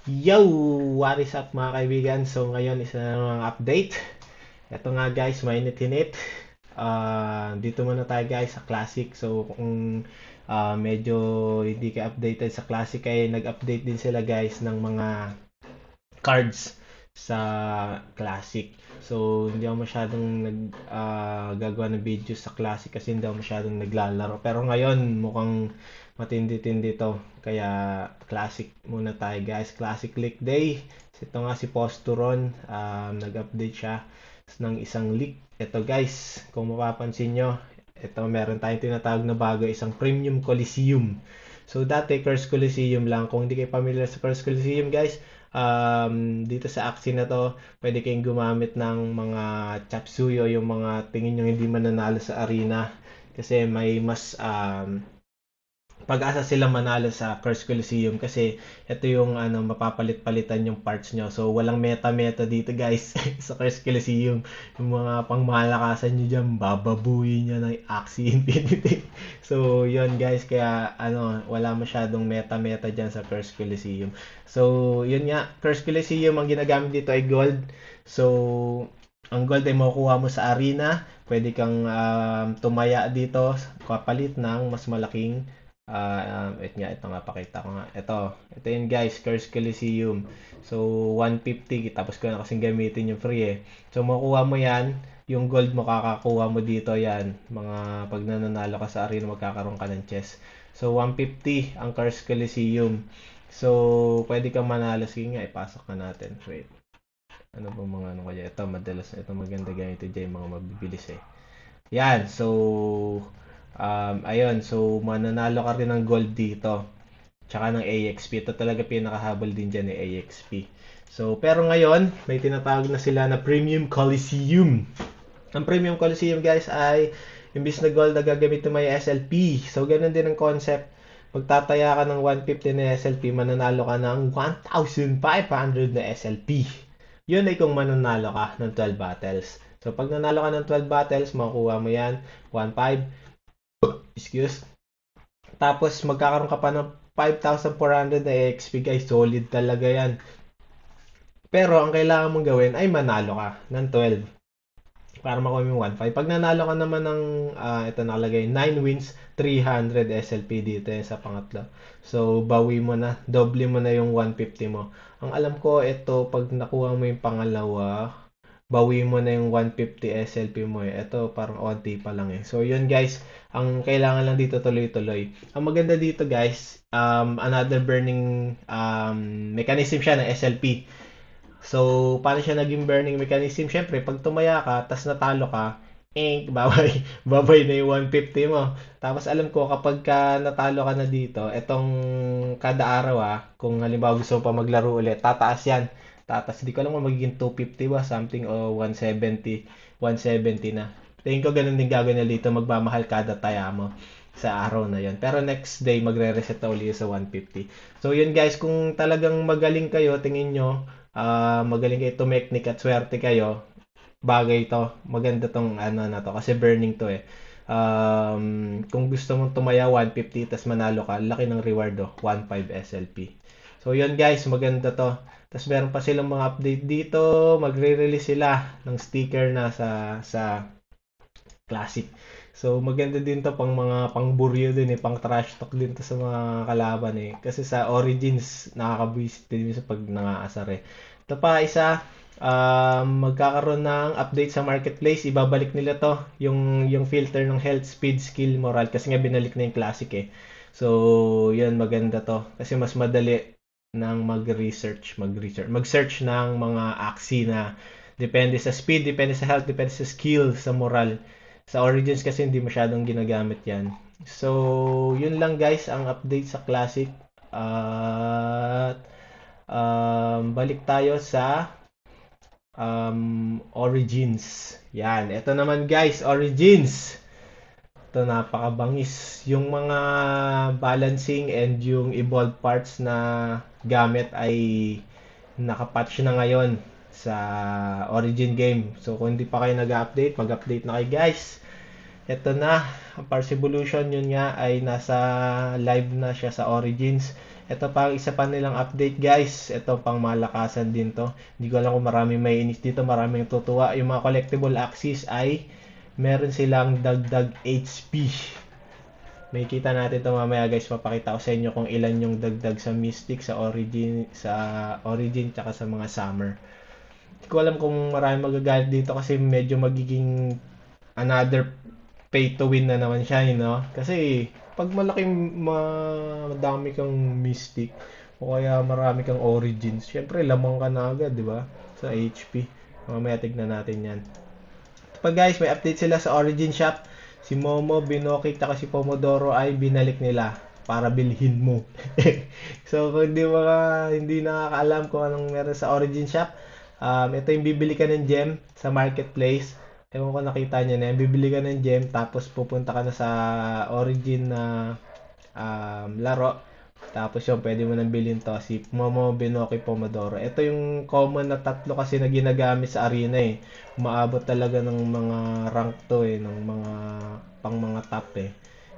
Yo! What is up mga kaibigan? So ngayon isa na namang update. Ito nga guys, mainit-init. Dito muna tayo guys sa Classic. So kung medyo hindi ka updated sa Classic ay nag-update din sila guys ng mga cards sa Classic. So hindi ako masyadong gagawa ng video sa Classic kasi hindi ako masyadong naglalaro. Pero ngayon mukhang matindi-tindi to. Kaya Classic muna tayo guys. Classic League Day. Ito nga si Posturon. Nag-update siya ng isang leak. Ito guys, kung mapapansin nyo, ito meron tayong tinatawag na bago, isang Premium Coliseum. So dati Curse Coliseum lang. Kung hindi kayo familiar sa Curse Coliseum guys, dito sa action na to, pwede kayong gumamit ng mga chapsuy o yung mga tingin nyo hindi mananalo sa arena kasi may mas pag-asa sila manalo sa Curse Coliseum kasi ito yung mapapalit-palitan yung parts nyo. So walang meta-meta dito guys sa Curse Coliseum. Yung mga pangmalakasan nyo dyan, bababuyin nyo ng Axie Infinity. So yun guys, kaya wala masyadong meta-meta dyan sa Curse Coliseum. So yun nga, Curse Coliseum ang ginagamit dito ay gold. So ang gold ay makukuha mo sa arena. Pwede kang tumaya dito kapalit ng mas malaking ito nga, pakita ko nga. Ito yun guys, Curse Coliseum. So, 150, tapos ko na kasing gamitin yung free eh. So, makuha mo yan, yung gold mo kakakuha mo dito yan. Mga pag nananalo ka sa arena, magkakaroon ka ng chest. So, 150 ang Curse Coliseum. So, pwede kang manalo. Sige nga, ipasok na natin. Wait. Ano ba mga kaya? Ito, madalas. Ito maganda ganito dyan, mga mabibilis eh. Yan, so ayun, so mananalo ka rin ng gold dito. Tsaka ng AXP. Ito talaga pinakahabol din dyan ng AXP. So, pero ngayon, may tinatawag na sila na Premium Coliseum. Ang Premium Coliseum guys ay imbis na gold na gagamitin mo may SLP. So, ganun din ang concept. Magtataya ka ng 150 na SLP, mananalo ka ng 1,500 na SLP. Yun ay kung mananalo ka ng 12 battles. So, pag nanalo ka ng 12 battles, makukuha mo yan, 1,500. Excuse. Tapos magkakaroon ka pa ng 5,400 na XP guys. Solid talaga yan. Pero ang kailangan mong gawin ay manalo ka ng 12 para makuha mo yung 1,500. Pag nanalo ka naman ng ito nakalagay 9 wins, 300 SLP dito sa pangatlo. So bawi mo na, doble mo na yung 150 mo. Ang alam ko ito pag nakuha mo yung pangalawa, bawi mo na yung 150 SLP mo eh. Ito parang onti pa lang eh. So yun guys, ang kailangan lang dito tuloy-tuloy. Ang maganda dito guys, another burning mechanism siya ng SLP. So paano siya naging burning mechanism? Syempre, pag tumaya ka, tas natalo ka, babay, babay na yung 150 mo. Tapos alam ko kapag ka natalo ka na dito, etong kada araw kung halimbawa gusto mo pa maglaro ulit, tataas yan. Tatas, hindi ko alam kung magiging 250 ba, something o 170, 170 na. Tingin ko ganun din gagawin na dito, magmamahal kada taya mo sa araw na yon. Pero next day, magre-reset na ulit sa 150. So yun guys, kung talagang magaling kayo, tingin nyo, magaling kayo tumeknik at swerte kayo, bagay to. Maganda tong na to, kasi burning to eh. Kung gusto mong tumaya 150 tas manalo ka, laki ng reward 1.5 SLP. So yun guys, maganda to. Tapos meron pa silang mga update dito. Magre-release sila ng sticker na sa Classic. So maganda din to pang mga pangburyo din pang trash talk din to sa mga kalaban Kasi sa Origins nakakabwisit din sa pag nangaasar Ito pa isa, magkakaroon ng update sa marketplace. Ibabalik nila to, yung filter ng health, speed, skill, moral kasi nga binalik na yung Classic So, yun maganda to kasi mas madali ng mag-search ng mga axie na depende sa speed, depende sa health, depende sa skill, sa moral. Sa Origins kasi hindi masyadong ginagamit yan. So, yun lang guys ang update sa Classic. At balik tayo sa Origins. Yan, ito naman guys, Origins. Ito napakabangis. Yung mga balancing and yung evolved parts na gamit ay nakapatch na ngayon sa Origin game. So kung hindi pa kayo nag-update, mag-update na kayo guys. Ito na, ang Parse Evolution yun nga ay nasa live na siya sa Origins. Ito pa isa pa nilang update guys. Ito pang malakasan din to. Hindi ko alam kung maraming may inis dito, maraming tutuwa. Yung mga collectible axes ay meron silang dagdag HP. May kita natin ito mamaya guys. Papakita ko sa inyo kung ilan yung dagdag sa Mystic, sa Origin, tsaka sa mga Summer. Hindi ko alam kung maraming magagalit dito kasi medyo magiging another pay to win na naman siya, you know? Kasi pag madami kang Mystic o kaya marami kang Origins, syempre lamang ka na agad, di ba? Sa HP. Mamaya tignan natin yan. Ito pa guys, may update sila sa Origin Shop. Si Momo, Binoki, at si Pomodoro ay binalik nila para bilhin mo. So, kung hindi nakakaalam kung anong meron sa Origin Shop, ito yung bibili ka ng gem sa marketplace. Ewan ko nakita nyo na yan. Bibili ka ng gem, tapos pupunta ka na sa Origin na laro. Tapos yun, pwede mo nang bilhin to. Si Momo, Binoki, Pomodoro. Ito yung common na tatlo kasi na ginagamit sa arena eh. Umaabot talaga ng mga rank to eh. Ng mga top eh.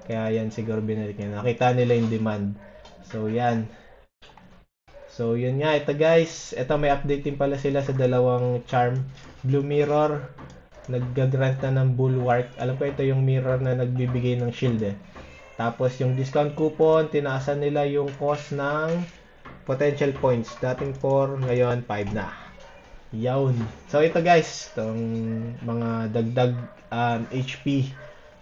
Kaya yan siguro binalik niya. Nakita nila yung demand. So yan. So yun nga. Ito guys. Ito may update din pala sila sa dalawang charm. Blue Mirror. Nag-grant na ng Bulwark. Alam ko ito yung mirror na nagbibigay ng shield eh. Tapos yung discount coupon, tinaasan nila yung cost ng potential points. Dating 4, ngayon 5 na. Yawn. So ito guys, itong mga dagdag HP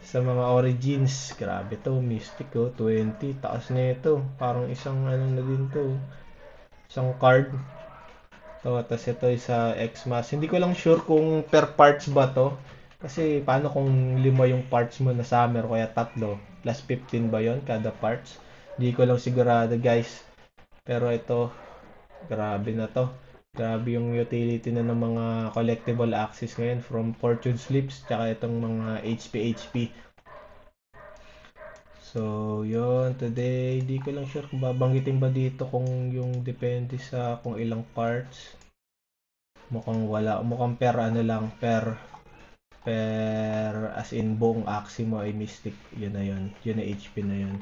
sa mga Origins. Grabe to, Mystic 20. Taas na ito. Parang isang na din to. Isang card. To, tapos ito sa Xmas. Hindi ko lang sure kung per parts ba to. Kasi paano kung 5 yung parts mo na Summer o kaya 3 plus 15 ba yon kada parts? Hindi ko lang sigurado guys. Pero ito, grabe na to. Grabe yung utility na ng mga collectible axes ngayon from Fortune Slips tsaka itong mga HP. So, yun. Today, di ko lang sure kung babanggitin ba dito kung yung depende sa kung ilang parts. Mukhang wala. Mukhang per as in buong axis mo ay Mystic. Yun na yun. Yun na HP na yun.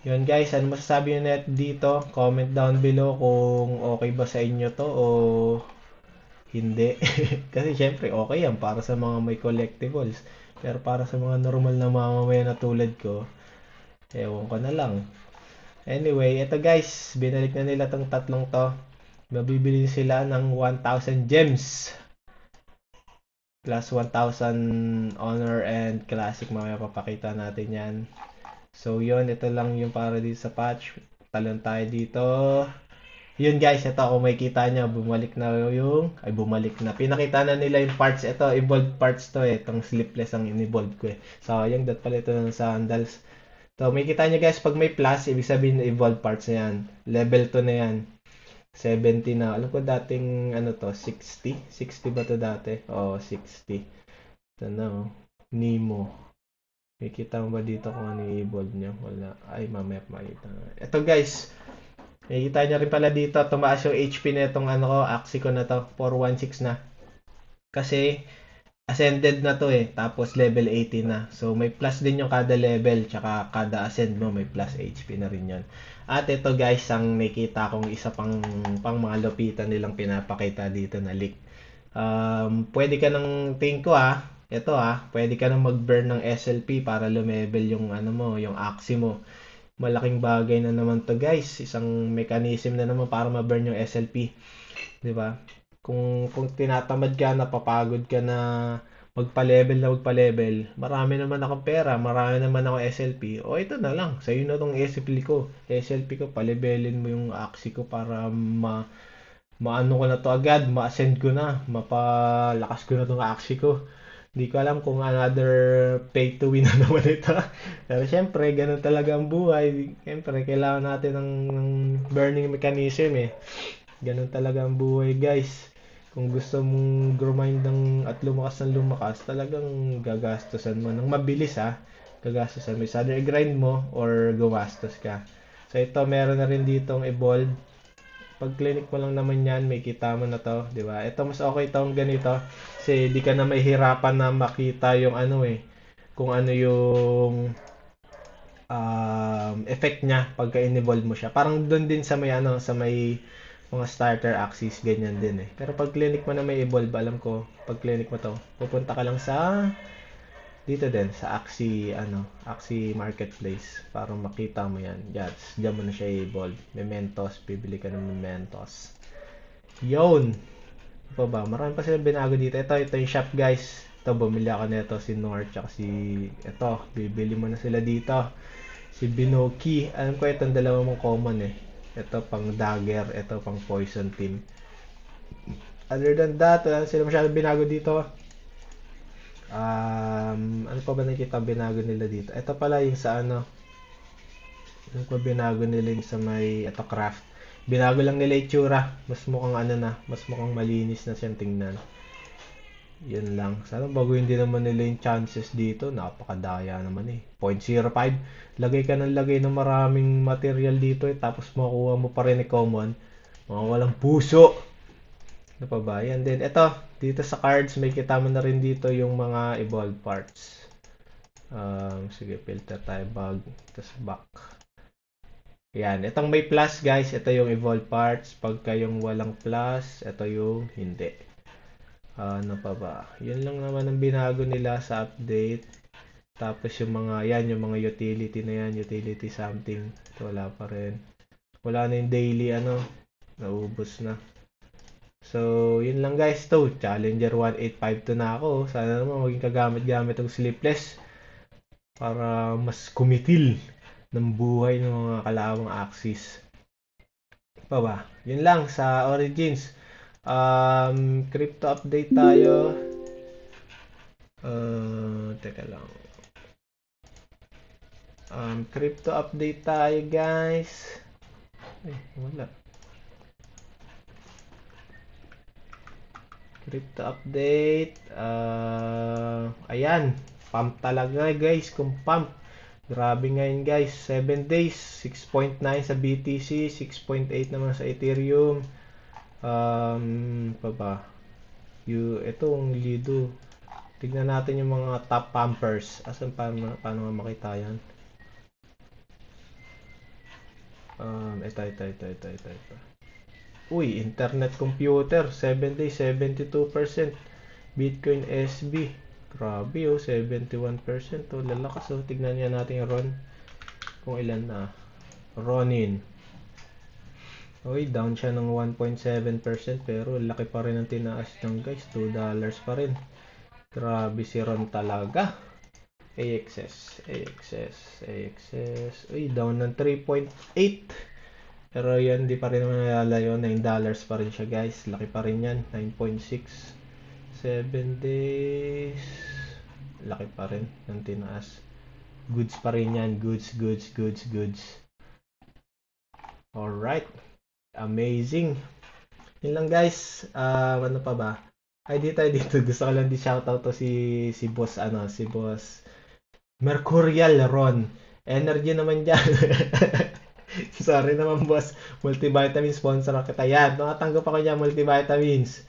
Yun guys, ano masasabi nyo net dito? Comment down below kung okay ba sa inyo to o hindi. Kasi syempre okay yan para sa mga may collectibles. Pero para sa mga normal na mamamayan na tulad ko, ewan ko na lang. Anyway, ito guys, binalik na nila tong tatlong to. Mabibili sila ng 1,000 gems. Plus 1,000 honor and classic. Mamaya papakita natin yan. So yun, ito lang yung para dito sa patch. Talon tayo dito. Yun guys, ito kung makikita nyo, bumalik na. Pinakita na nila yung parts. Ito, evolved parts to eh. Itong Sleepless ang in-evolved ko eh. So yung dat pala ito ng sandals. So makikita nyo guys, pag may plus, ibig sabihin na evolved parts na yan. Level 2 na yan. 70 na. Alam ko dating ano to, 60? 60 ba to dati? Oh, 60. Ito na oh. Nemo. May kita mo ba dito kung ano i-evolve nyo? Wala. Ay, mamaya makita. Ito guys. May kita nyo rin pala dito. Tumaas yung HP na itong ano ko. Axie ko na to. 416 na. Kasi ascended na to eh. Tapos level 80 na. So may plus din yung kada level. Tsaka kada ascend mo may plus HP na rin yun. At ito guys, ang nakita kong isa pang mga lupitan nilang pinapakita dito na leak. Pwede ka ng tingin ko ito pwede ka nang mag-burn ng SLP para lumevel yung ano mo, yung axie mo. Malaking bagay na naman to guys. Isang mechanism na naman para ma-burn yung SLP. 'Di ba? Kung tinatamad ka, napapagod ka na magpa-level, marami naman akong pera, marami naman ako SLP, o ito na lang, sa'yo na tong SLP ko, palebelin mo yung axie ko para maano ko na to agad, ma-ascend ko na, mapalakas ko na tong axie ko. Hindi ko alam kung another pay to win na naman ito. Pero syempre, ganun talaga ang buhay. Syempre, kailangan natin ng burning mechanism eh. Ganun talaga ang buhay guys. Kung gusto mong grind at lumakas, talagang gagastusan mo ng mabilis gagastusan mo. Either i-grind mo or gumastos ka. So ito, meron na rin ditong evolved. Pag clinic mo lang naman yan, may kita mo na to, di ba? Ito mas okay itong ganito kasi di ka na mahihirapan na makita yung ano kung ano yung effect niya pagka in-evolve mo siya. Parang doon din sa may sa may mga starter axis, ganyan din eh. Pero pag clinic mo na may evolve, alam ko, pag clinic mo to, pupunta ka lang sa dito din sa Axie Marketplace para makita mo yan. Diyan mo na siya i-evolve. Mementos, bibili ka ng Mementos. Yun. Ano ba? Marami pa sila binago dito. Ito yung shop guys. Ito, bumili ako nito si North tsaka ito, bibili mo na sila dito. Si Binoki. Alam ko itong dalawa mong common eh. Ito pang dagger, ito pang poison team. Other than that, wala sila masyadong binago dito. Ano pa ba nakita binago nila dito? Ito pala yung sa ano pa binago nila yung sa may ito craft. Binago lang nila itsura. Mas mukhang mas mukhang malinis na siyang tingnan. Yun lang. Sana baguhin din naman nila yung chances dito. Napakadaya naman eh. 0.05. Lagay ka ng lagay ng maraming material dito eh. Tapos makuha mo pa rin ni common. Mga walang puso. Ano pa ba? Yan din. Ito, dito sa cards, may kita mo na rin dito yung mga evolved parts. Sige, filter tayo bag. Tapos back. Yan. Itong may plus, guys. Ito yung evolved parts. Pagka yung walang plus, ito yung hindi. Ano pa ba? Yun lang naman ang binago nila sa update. Tapos yung mga, yan, yung mga utility na yan. Utility something. Ito, wala pa rin. Wala na yung daily, naubos na. So, yun lang guys to. Challenger 1852 na ako. Sana naman maging kagamit-gamit ng Sleepless para mas kumitil ng buhay ng mga kalawang Axis. Pa ba? Yun lang sa Origins. Crypto update tayo. Teka lang. Crypto update tayo guys. Wala. Crypto update. Ayan. Pump talaga guys. Kung pump. Grabe ngayon guys. 7 days. 6.9 sa BTC. 6.8 naman sa Ethereum. Pa ba? Itong Lido. Tignan natin yung mga top pumpers. Asan paano nga makita yan? Ito. Uy, internet computer, 7 days, 72%. Bitcoin SB, grabe 71%. Lalakas tignan niya natin yung RON. Kung ilan na. Ronin. Uy, down siya ng 1.7% pero laki pa rin ang tinaas ng guys. $2 pa rin. Grabe si Ron talaga. AXS. Uy, down ng 3.8%. Pero yan, di pa rin naman nalalayo. $9 pa rin siya guys. Laki pa rin yan. 9.6. 7 days. Laki pa rin ng tinaas. Goods pa rin yan. Goods. Alright. Amazing. Yun lang guys. Ano pa ba? Ay, dito. Gusto ko lang di-shoutout to si boss, si boss Mercurial Ron. Energy naman dyan. Sorry naman boss, multivitamin sponsor kita. Yan, nakatanggap ako niya multivitamins.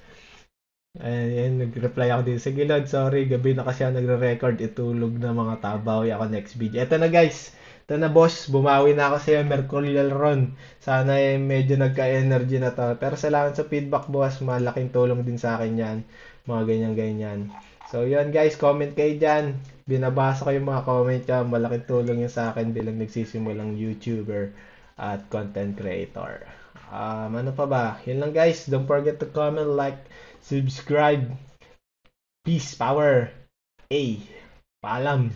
Ayan, nag-reply ako dito. Sige Lord, sorry, gabi na kasi ako nagre-record. Itulog na mga tabawi ako next video. Ito na guys, ito na boss, bumawi na ako sa iyo, Mercurial Ron. Sana medyo nagka-energy na to. Pero salamat sa feedback boss, malaking tulong din sa akin yan. Mga ganyan. So yun guys, comment kayo dyan. Binabasa ko yung mga comment nyo. Malaking tulong yun sa akin bilang nagsisimulang YouTuber at content creator. Ano pa ba? Yun lang guys. Don't forget to comment, like, subscribe. Peace, power. Paalam.